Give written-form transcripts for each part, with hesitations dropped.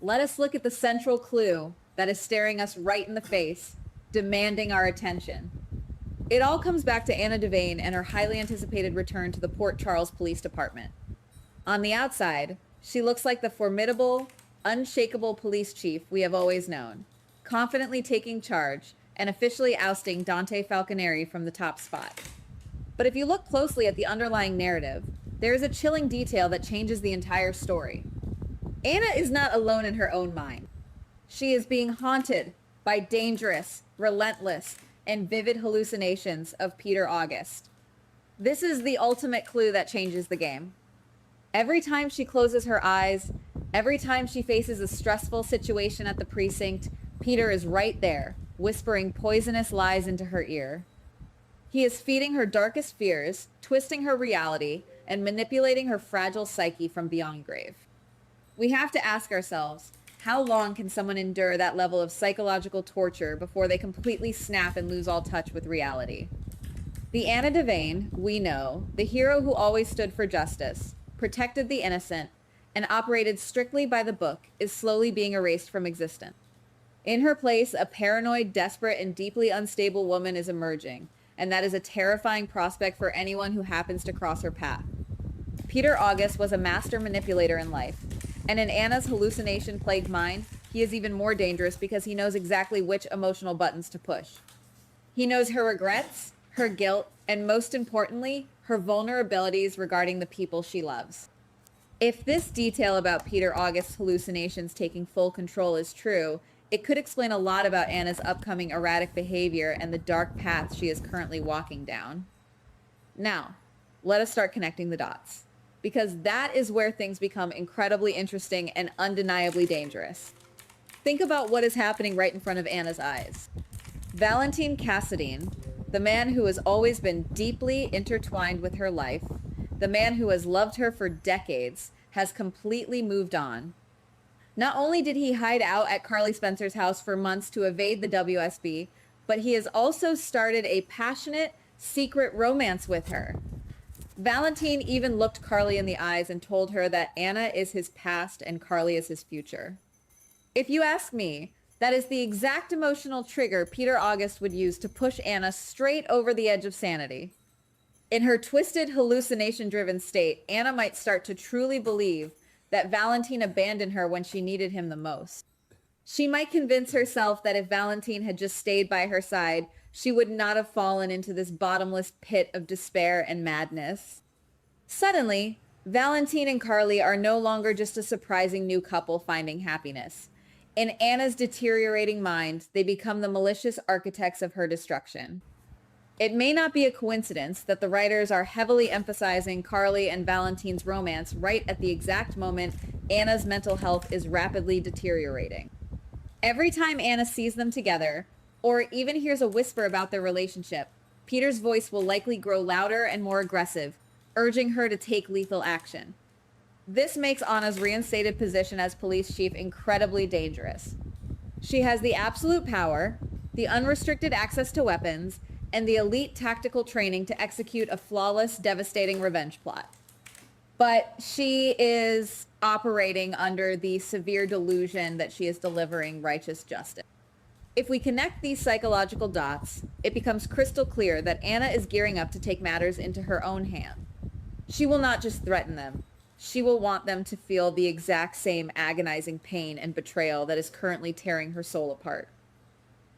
let us look at the central clue that is staring us right in the face, demanding our attention. It all comes back to Anna Devane and her highly anticipated return to the Port Charles Police Department. On the outside, she looks like the formidable, unshakable police chief we have always known, confidently taking charge and officially ousting Dante Falconeri from the top spot. But if you look closely at the underlying narrative, there is a chilling detail that changes the entire story. Anna is not alone in her own mind. She is being haunted by dangerous, relentless, and vivid hallucinations of Peter August. This is the ultimate clue that changes the game. Every time she closes her eyes, every time she faces a stressful situation at the precinct, Peter is right there, whispering poisonous lies into her ear. He is feeding her darkest fears, twisting her reality, and manipulating her fragile psyche from beyond grave. We have to ask ourselves, how long can someone endure that level of psychological torture before they completely snap and lose all touch with reality? The Anna Devane, we know, the hero who always stood for justice, protected the innocent, and operated strictly by the book, is slowly being erased from existence. In her place, a paranoid, desperate, and deeply unstable woman is emerging, and that is a terrifying prospect for anyone who happens to cross her path. Peter August was a master manipulator in life, and in Anna's hallucination-plagued mind, he is even more dangerous because he knows exactly which emotional buttons to push. He knows her regrets, her guilt, and most importantly, her vulnerabilities regarding the people she loves. If this detail about Peter August's hallucinations taking full control is true, it could explain a lot about Anna's upcoming erratic behavior and the dark path she is currently walking down. Now, let us start connecting the dots, because that is where things become incredibly interesting and undeniably dangerous. Think about what is happening right in front of Anna's eyes. Valentine Cassadine, the man who has always been deeply intertwined with her life, the man who has loved her for decades, has completely moved on. Not only did he hide out at Carly Spencer's house for months to evade the WSB, but he has also started a passionate, secret romance with her. Valentine even looked Carly in the eyes and told her that Anna is his past and Carly is his future. If you ask me, that is the exact emotional trigger Peter August would use to push Anna straight over the edge of sanity. In her twisted, hallucination-driven state, Anna might start to truly believe that Valentine abandoned her when she needed him the most. She might convince herself that if Valentine had just stayed by her side, she would not have fallen into this bottomless pit of despair and madness. Suddenly, Valentine and Carly are no longer just a surprising new couple finding happiness. In Anna's deteriorating mind, they become the malicious architects of her destruction. It may not be a coincidence that the writers are heavily emphasizing Carly and Valentine's romance right at the exact moment Anna's mental health is rapidly deteriorating. Every time Anna sees them together, or even hears a whisper about their relationship, Peter's voice will likely grow louder and more aggressive, urging her to take lethal action. This makes Anna's reinstated position as police chief incredibly dangerous. She has the absolute power, the unrestricted access to weapons, and the elite tactical training to execute a flawless, devastating revenge plot. But she is operating under the severe delusion that she is delivering righteous justice. If we connect these psychological dots, it becomes crystal clear that Anna is gearing up to take matters into her own hand. She will not just threaten them. She will want them to feel the exact same agonizing pain and betrayal that is currently tearing her soul apart.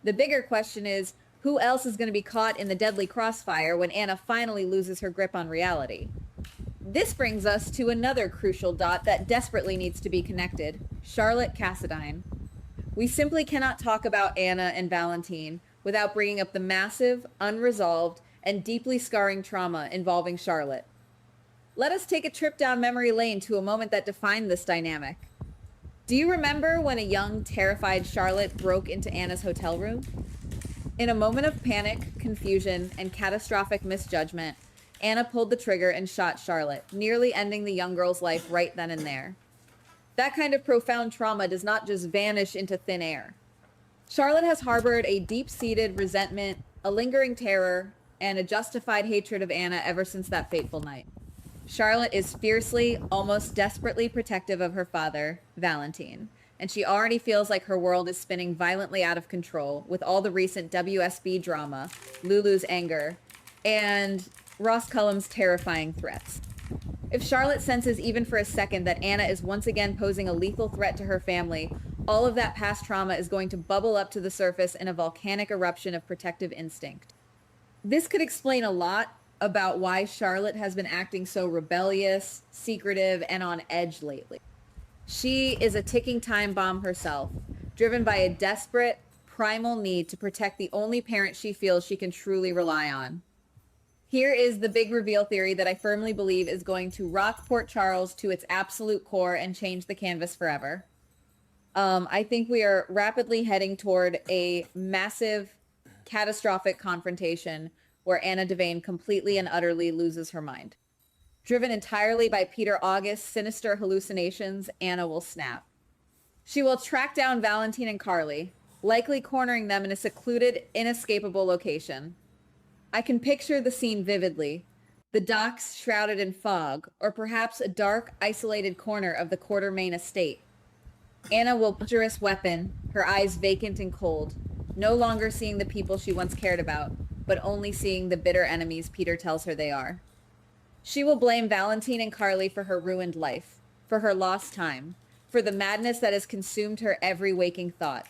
The bigger question is, who else is going to be caught in the deadly crossfire when Anna finally loses her grip on reality? This brings us to another crucial dot that desperately needs to be connected: Charlotte Cassadine. We simply cannot talk about Anna and Valentine without bringing up the massive, unresolved, and deeply scarring trauma involving Charlotte. Let us take a trip down memory lane to a moment that defined this dynamic. Do you remember when a young, terrified Charlotte broke into Anna's hotel room? In a moment of panic, confusion, and catastrophic misjudgment, Anna pulled the trigger and shot Charlotte, nearly ending the young girl's life right then and there. That kind of profound trauma does not just vanish into thin air. Charlotte has harbored a deep-seated resentment, a lingering terror, and a justified hatred of Anna ever since that fateful night. Charlotte is fiercely, almost desperately protective of her father, Valentine, and she already feels like her world is spinning violently out of control with all the recent WSB drama, Lulu's anger, and Ross Cullum's terrifying threats. If Charlotte senses even for a second that Anna is once again posing a lethal threat to her family, all of that past trauma is going to bubble up to the surface in a volcanic eruption of protective instinct. This could explain a lot about why Charlotte has been acting so rebellious, secretive, and on edge lately. She is a ticking time bomb herself, driven by a desperate, primal need to protect the only parent she feels she can truly rely on. Here is the big reveal theory that I firmly believe is going to rock Port Charles to its absolute core and change the canvas forever. I think we are rapidly heading toward a massive, catastrophic confrontation where Anna Devane completely and utterly loses her mind. Driven entirely by Peter August's sinister hallucinations, Anna will snap. She will track down Valentine and Carly, likely cornering them in a secluded, inescapable location. I can picture the scene vividly. The docks shrouded in fog, or perhaps a dark, isolated corner of the Quartermain estate. Anna will dangerous weapon, her eyes vacant and cold, no longer seeing the people she once cared about, but only seeing the bitter enemies Peter tells her they are. She will blame Valentine and Carly for her ruined life, for her lost time, for the madness that has consumed her every waking thought.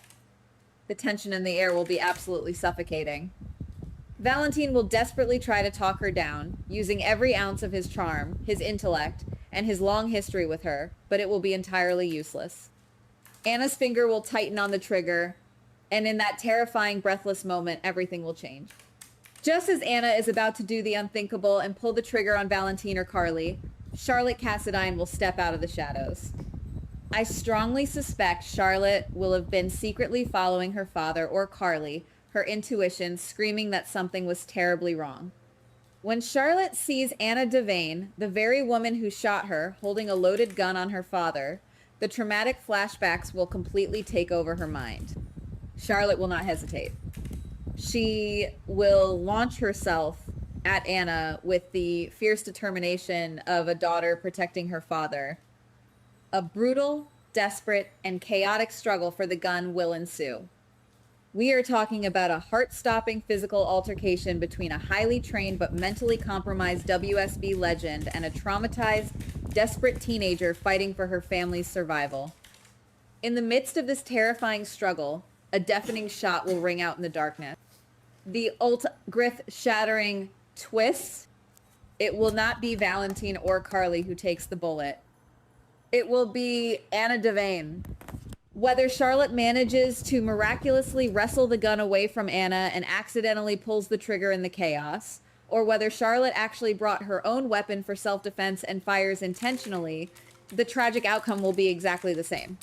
The tension in the air will be absolutely suffocating. Valentine will desperately try to talk her down, using every ounce of his charm, his intellect, and his long history with her, but it will be entirely useless. Anna's finger will tighten on the trigger, and in that terrifying, breathless moment, everything will change. Just as Anna is about to do the unthinkable and pull the trigger on Valentine or Carly, Charlotte Cassadine will step out of the shadows. I strongly suspect Charlotte will have been secretly following her father or Carly, her intuition screaming that something was terribly wrong. When Charlotte sees Anna Devane, the very woman who shot her, holding a loaded gun on her father, the traumatic flashbacks will completely take over her mind. Charlotte will not hesitate. She will launch herself at Anna with the fierce determination of a daughter protecting her father. A brutal, desperate, and chaotic struggle for the gun will ensue. We are talking about a heart-stopping physical altercation between a highly trained but mentally compromised WSB legend and a traumatized, desperate teenager fighting for her family's survival. In the midst of this terrifying struggle, a deafening shot will ring out in the darkness. The grith-shattering twist, it will not be Valentine or Carly who takes the bullet. It will be Anna Devane. Whether Charlotte manages to miraculously wrestle the gun away from Anna and accidentally pulls the trigger in the chaos, or whether Charlotte actually brought her own weapon for self-defense and fires intentionally, the tragic outcome will be exactly the same.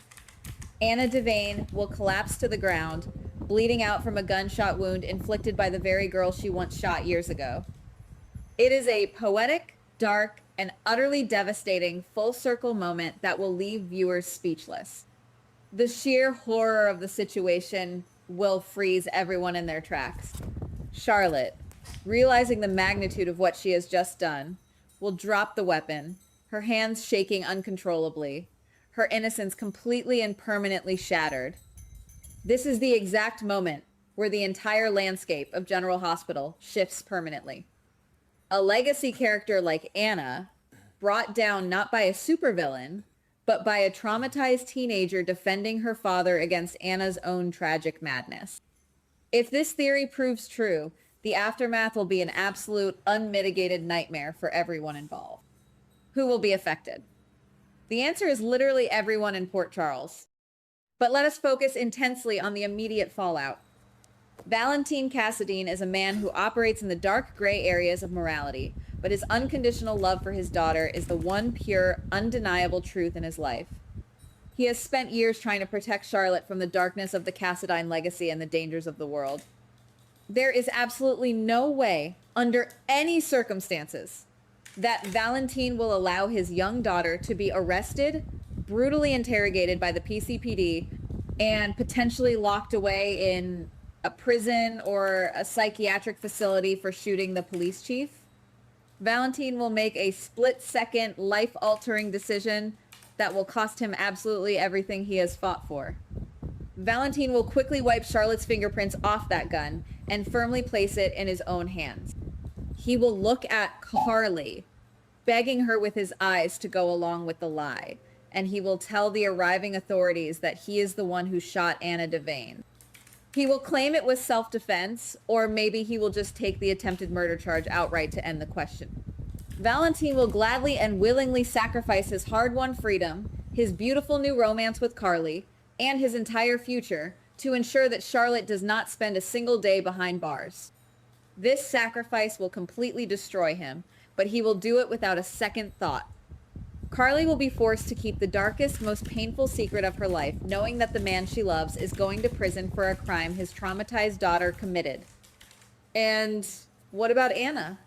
Anna Devane will collapse to the ground, bleeding out from a gunshot wound inflicted by the very girl she once shot years ago. It is a poetic, dark, and utterly devastating full-circle moment that will leave viewers speechless. The sheer horror of the situation will freeze everyone in their tracks. Charlotte, realizing the magnitude of what she has just done, will drop the weapon, her hands shaking uncontrollably, her innocence completely and permanently shattered. This is the exact moment where the entire landscape of General Hospital shifts permanently. A legacy character like Anna, brought down not by a supervillain, but by a traumatized teenager defending her father against Anna's own tragic madness. If this theory proves true, the aftermath will be an absolute unmitigated nightmare for everyone involved. Who will be affected? The answer is literally everyone in Port Charles. But let us focus intensely on the immediate fallout. Valentine Cassadine is a man who operates in the dark gray areas of morality, but his unconditional love for his daughter is the one pure, undeniable truth in his life. He has spent years trying to protect Charlotte from the darkness of the Cassadine legacy and the dangers of the world. There is absolutely no way, under any circumstances, that Valentine will allow his young daughter to be arrested, brutally interrogated by the PCPD, and potentially locked away in a prison or a psychiatric facility for shooting the police chief. Valentine will make a split-second, life-altering decision that will cost him absolutely everything he has fought for. Valentine will quickly wipe Charlotte's fingerprints off that gun and firmly place it in his own hands. He will look at Carly, begging her with his eyes to go along with the lie, and he will tell the arriving authorities that he is the one who shot Anna Devane. He will claim it was self-defense, or maybe he will just take the attempted murder charge outright to end the question. Valentine will gladly and willingly sacrifice his hard-won freedom, his beautiful new romance with Carly, and his entire future to ensure that Charlotte does not spend a single day behind bars. This sacrifice will completely destroy him, but he will do it without a second thought. Carly will be forced to keep the darkest, most painful secret of her life, knowing that the man she loves is going to prison for a crime his traumatized daughter committed. And what about Anna?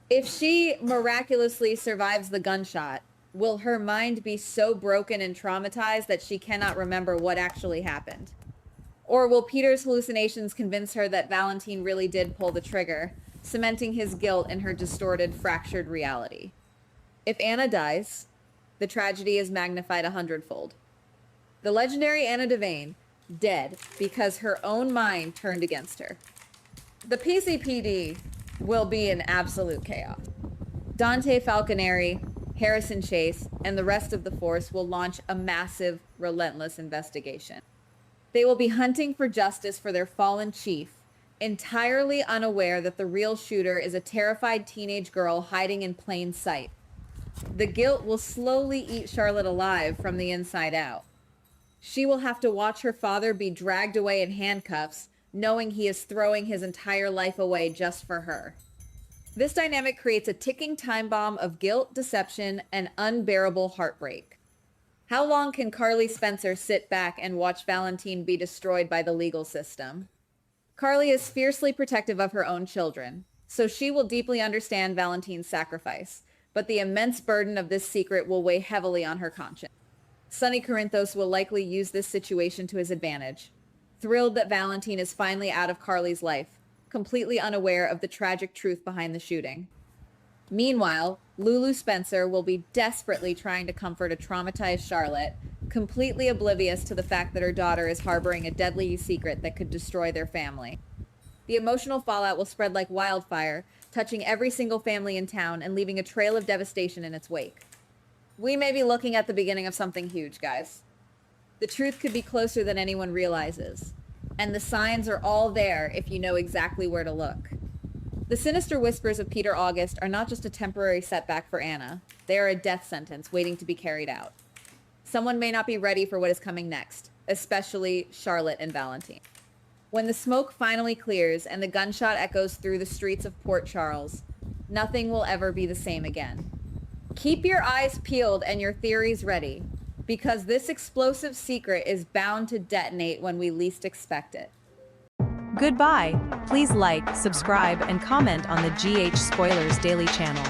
If she miraculously survives the gunshot, will her mind be so broken and traumatized that she cannot remember what actually happened? Or will Peter's hallucinations convince her that Valentine really did pull the trigger, cementing his guilt in her distorted, fractured reality? If Anna dies, the tragedy is magnified 100-fold. The legendary Anna Devane, dead because her own mind turned against her. The PCPD will be in absolute chaos. Dante Falconeri, Harrison Chase, and the rest of the force will launch a massive, relentless investigation. They will be hunting for justice for their fallen chief, entirely unaware that the real shooter is a terrified teenage girl hiding in plain sight. The guilt will slowly eat Charlotte alive from the inside out. She will have to watch her father be dragged away in handcuffs, knowing he is throwing his entire life away just for her. This dynamic creates a ticking time bomb of guilt, deception, and unbearable heartbreak. How long can Carly Spencer sit back and watch Valentine be destroyed by the legal system? Carly is fiercely protective of her own children, so she will deeply understand Valentine's sacrifice, but the immense burden of this secret will weigh heavily on her conscience. Sonny Corinthos will likely use this situation to his advantage, thrilled that Valentine is finally out of Carly's life, completely unaware of the tragic truth behind the shooting. Meanwhile, Lulu Spencer will be desperately trying to comfort a traumatized Charlotte, completely oblivious to the fact that her daughter is harboring a deadly secret that could destroy their family. The emotional fallout will spread like wildfire, touching every single family in town and leaving a trail of devastation in its wake. We may be looking at the beginning of something huge, guys. The truth could be closer than anyone realizes, and the signs are all there if you know exactly where to look. The sinister whispers of Peter August are not just a temporary setback for Anna. They are a death sentence waiting to be carried out. Someone may not be ready for what is coming next, especially Charlotte and Valentine. When the smoke finally clears and the gunshot echoes through the streets of Port Charles, nothing will ever be the same again. Keep your eyes peeled and your theories ready, because this explosive secret is bound to detonate when we least expect it. Goodbye. Please like, subscribe, and comment on the GH Spoilers Daily channel.